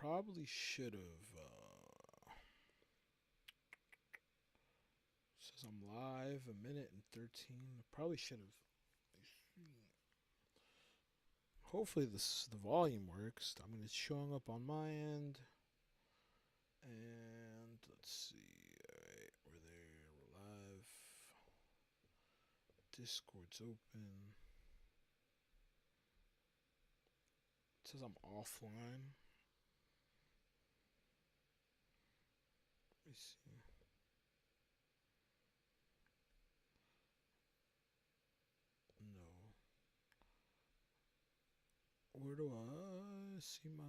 probably should have. Says I'm live, a minute and 13. Probably should have. Hopefully the volume works. I mean, it's showing up on my end. And let's see. Alright, we're there. We're live. Discord's open. It says I'm offline. Let me see. No. Where do I see my.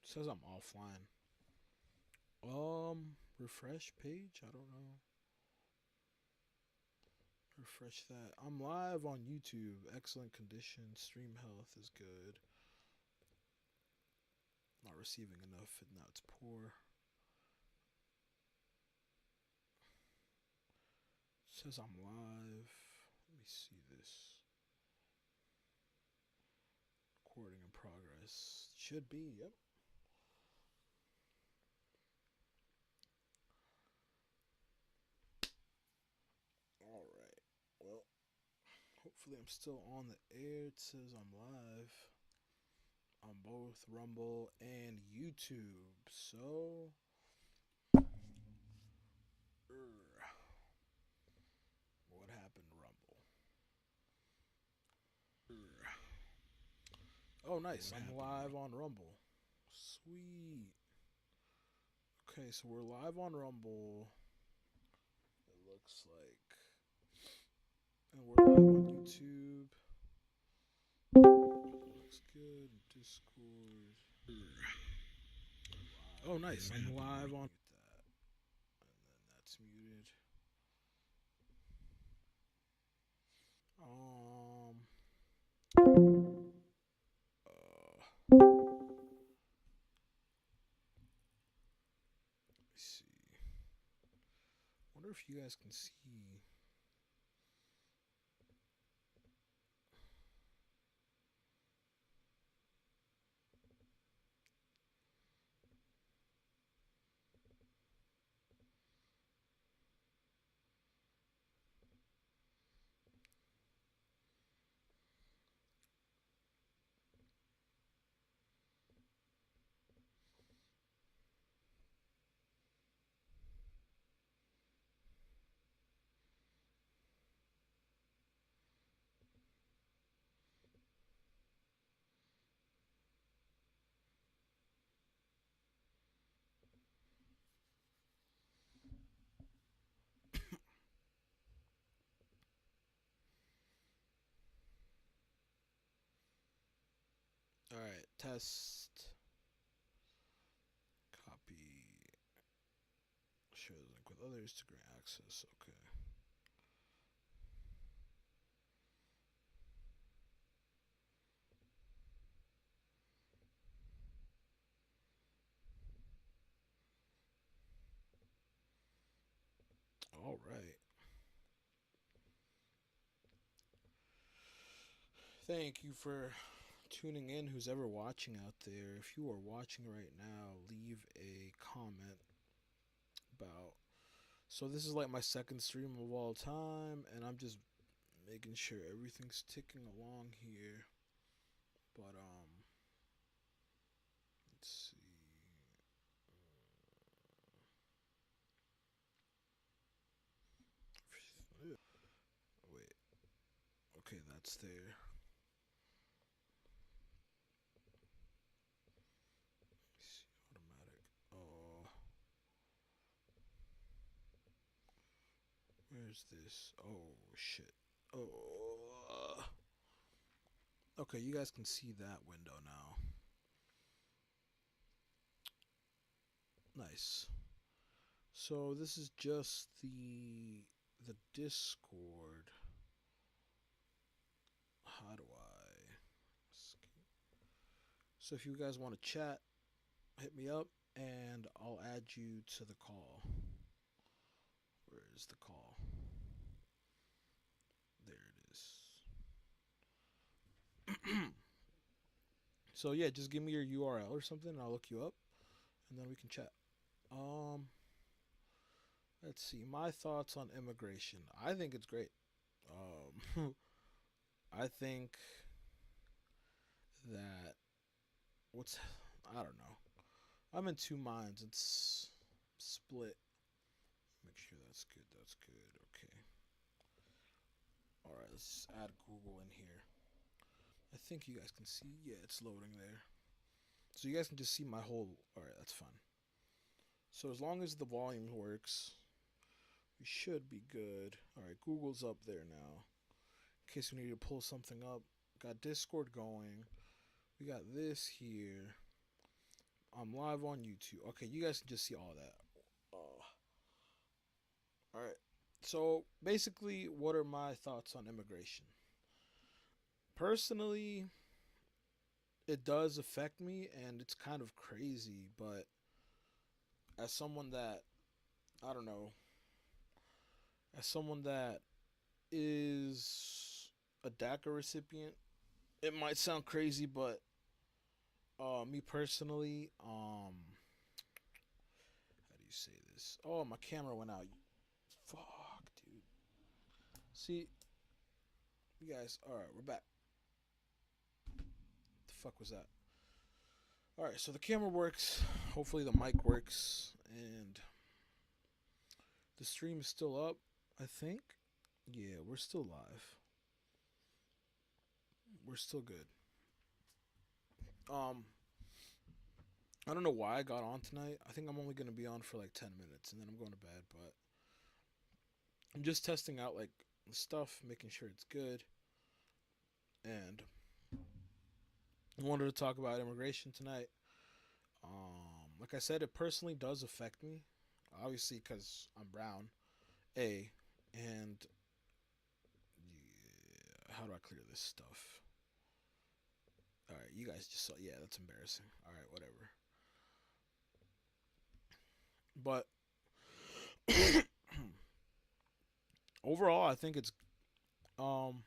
It says I'm offline. Refresh page? I don't know. Refresh that. I'm live on YouTube. Excellent condition. Stream health is good. Not receiving enough. Now it's poor. It says I'm live. Let me see this. Recording in progress. Should be. Yep. Alright. Well, hopefully I'm still on the air. It says I'm live on both Rumble and YouTube. So, what happened, Rumble? Oh, nice. I'm live on Rumble. Sweet. Okay, so we're live on Rumble. It looks like. And we're live on YouTube. Looks good. Discord. Oh, nice. I'm live on that. And then that's muted. Let me see. Wonder if you guys can see. Alright, test. Copy. Share the link with others to grant access. Okay. Alright. Thank you for tuning in, who's ever watching out there. If you are watching right now, leave a comment about. So, this is like my second stream of all time, and I'm just making sure everything's ticking along here. But, let's see. Wait. Okay, that's there. See, automatic. Oh, where's this? Oh, shit. Oh. Okay, you guys can see that window now. Nice. So this is just the Discord. How do I? So if you guys want to chat, hit me up and I'll add you to the call. Where is the call? There it is. So yeah, just give me your URL or something, and I'll look you up, and then we can chat. Um, let's see. My thoughts on immigration. I think it's great. I think that what's I don't know. I'm in two minds. It's split. Make sure that's good. That's good. Okay. All right. Let's add Google in here. I think you guys can see. Yeah, it's loading there. So you guys can just see my whole. All right. That's fine. So as long as the volume works, we should be good. All right. Google's up there now. In case we need to pull something up. Got Discord going. We got this here. I'm live on YouTube. Okay, you guys can just see all that. All right. So basically, what are my thoughts on immigration? Personally, it does affect me, and it's kind of crazy. But as someone that I don't know, as someone that is a DACA recipient, it might sound crazy, but me personally, how do you say this? Oh, my camera went out. Fuck, dude. See, you guys. All right, we're back. What the fuck was that? All right, so the camera works. Hopefully, the mic works, and the stream is still up. I think. Yeah, we're still live. We're still good. Um, I don't know why I got on tonight. I think I'm only gonna be on for like 10 minutes, and then I'm going to bed. But I'm just testing out like the stuff, making sure it's good, and I wanted to talk about immigration tonight. Like I said, it personally does affect me, obviously because I'm brown. A, and yeah, how do I clear this stuff? All right, you guys just saw. Yeah, that's embarrassing. All right, whatever. But overall, I think it's um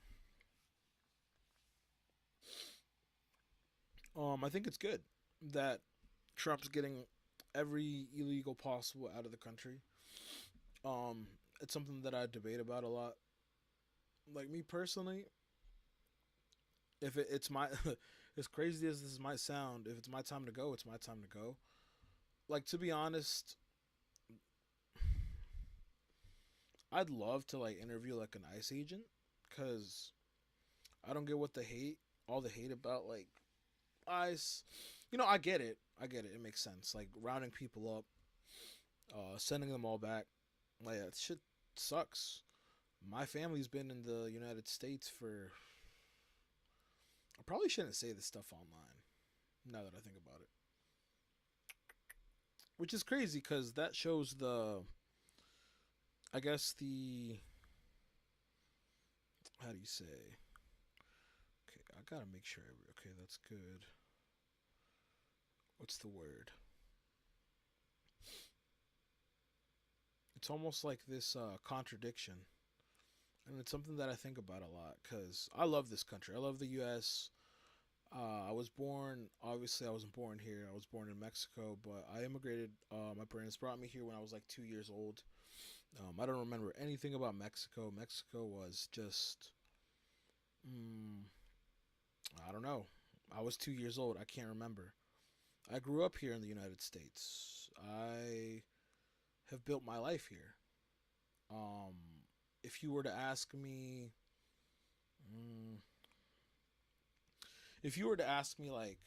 I think it's good that Trump's getting every illegal possible out of the country. Um, it's something that I debate about a lot. Like me personally, if it's my, as crazy as this might sound, if it's my time to go, it's my time to go. Like to be honest, I'd love to like interview like an ICE agent, cause I don't get what the hate, all the hate about like ICE. You know, I get it. I get it. It makes sense. Like rounding people up, sending them all back. Like that shit sucks. My family's been in the United States for. I probably shouldn't say this stuff online. Now that I think about it, which is crazy because that shows the. I guess the. How do you say? Okay, I gotta make sure. Okay, that's good. What's the word? It's almost like this contradiction, and it's something that I think about a lot because I love this country. I love the U.S. I was born. Obviously, I wasn't born here. I was born in Mexico, but I immigrated. My parents brought me here when I was like 2 years old. I don't remember anything about Mexico. Mexico was just, mm, I don't know. I was 2 years old. I can't remember. I grew up here in the United States. I have built my life here. Um, if you were to ask me, mm, if you were to ask me, like,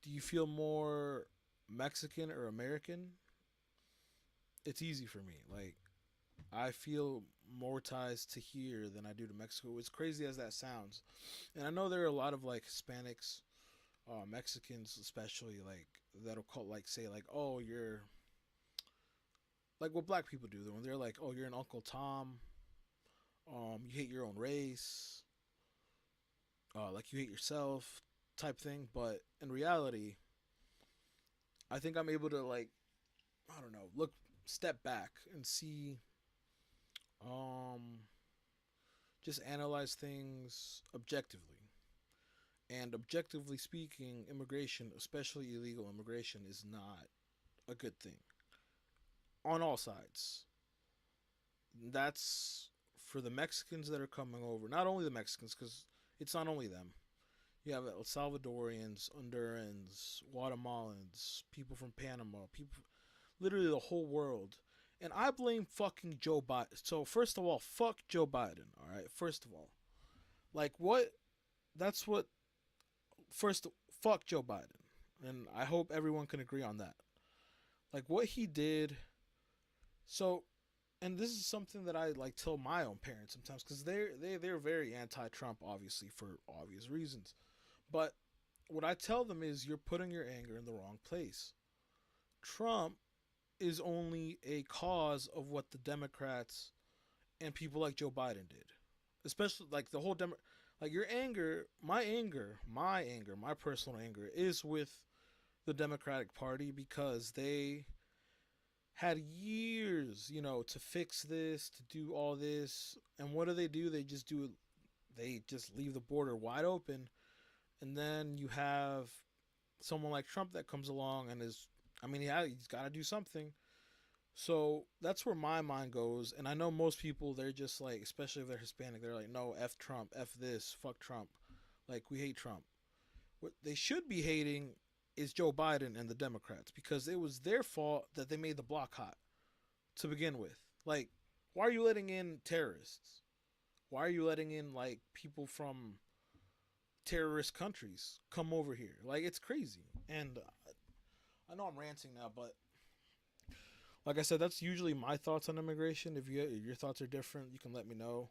do you feel more Mexican or American? It's easy for me. Like, I feel more ties to here than I do to Mexico. As crazy as that sounds, and I know there are a lot of like Hispanics, Mexicans especially, like that'll call like say like, oh, you're like what black people do when they're like, oh, you're an Uncle Tom. You hate your own race. Like you hate yourself, type thing. But in reality, I think I'm able to like, I don't know, look step back and see, um, just analyze things objectively. And objectively speaking, immigration, especially illegal immigration, is not a good thing on all sides. That's for the Mexicans that are coming over. Not only the Mexicans, because it's not only them. You have El Salvadorians, Hondurans, Guatemalans, people from Panama, people, literally the whole world. And I blame fucking Joe Biden. So first of all, fuck Joe Biden. All right. First of all, like what? That's what. First, fuck Joe Biden, and I hope everyone can agree on that. Like what he did. So, and this is something that I like tell my own parents sometimes because they're very anti-Trump, obviously for obvious reasons. But what I tell them is you're putting your anger in the wrong place. Trump is only a cause of what the Democrats and people like Joe Biden did. Especially like the whole like your anger, my personal anger is with the Democratic Party because they had years, to fix this, to do all this, and what do? They just leave the border wide open, and then you have someone like Trump that comes along and he's got to do something. So that's where my mind goes, and I know most people they're just like, especially if they're Hispanic, they're like, no, f Trump, f this, fuck Trump, like we hate Trump. What they should be hating is Joe Biden and the Democrats because it was their fault that they made the block hot to begin with. Like, why are you letting in terrorists? Why are you letting in like people from terrorist countries come over here? Like, it's crazy. And I know I'm ranting now, but like I said, that's usually my thoughts on immigration. If your thoughts are different, you can let me know.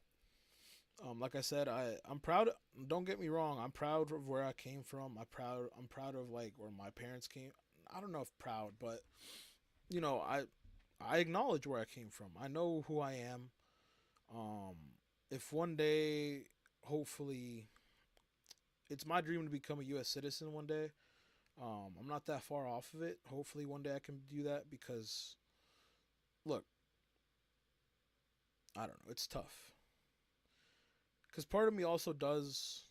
Like I said, I'm proud. Don't get me wrong. I'm proud of where I came from. I'm proud of like where my parents came. I don't know if proud, but you know, I acknowledge where I came from. I know who I am. Um, if one day, hopefully, it's my dream to become a U.S. citizen one day. I'm not that far off of it. Hopefully, one day I can do that because, look, I don't know. It's tough. Because part of me also does,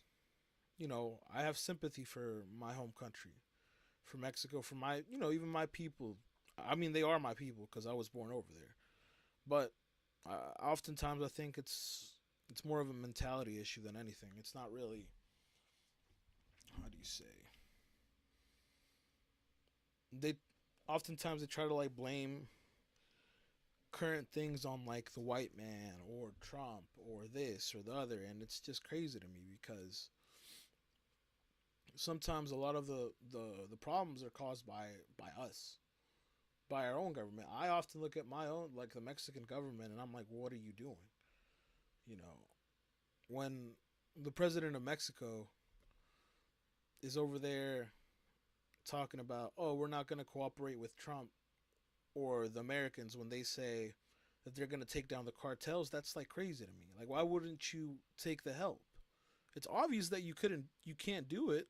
I have sympathy for my home country, for Mexico, for my, even my people. I mean, they are my people because I was born over there. But oftentimes I think it's more of a mentality issue than anything. It's not really, how do you say? They oftentimes they try to like blame current things on like the white man or Trump or this or the other, and it's just crazy to me because sometimes a lot of the problems are caused by us, by our own government. I often look at my own, like the Mexican government, and I'm like, what are you doing? You know, when the president of Mexico is over there talking about, oh, we're not going to cooperate with Trump or the Americans when they say that they're going to take down the cartels, that's like crazy to me. Like, why wouldn't you take the help? It's obvious that you can't do it.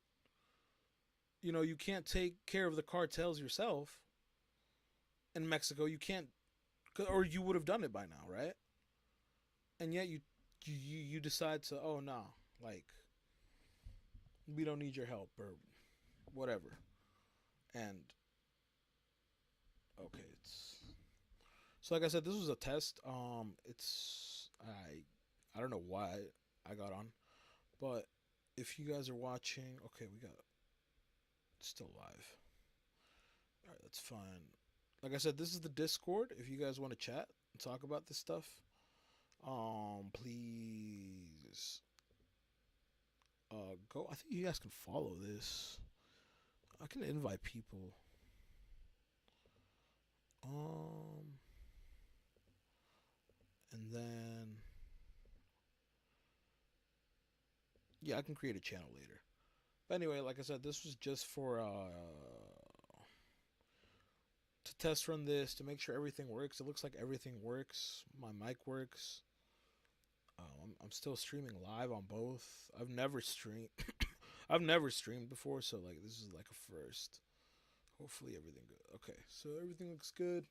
You can't take care of the cartels yourself in Mexico. You can't, or you would have done it by now, right? And yet you decide to, oh no, like we don't need your help or whatever. And okay, it's so like I said, this was a test. It's I don't know why I got on, but if you guys are watching, okay, we got still live. All right, that's fine. Like I said, this is the Discord. If you guys want to chat and talk about this stuff, please go. I think you guys can follow this. I can invite people. Um, and then yeah, I can create a channel later. But anyway, like I said, this was just for to test run this to make sure everything works. It looks like everything works. My mic works. I'm still streaming live on both. I've never streamed. I've never streamed before, so like this is like a first. Hopefully everything good. Okay, so everything looks good.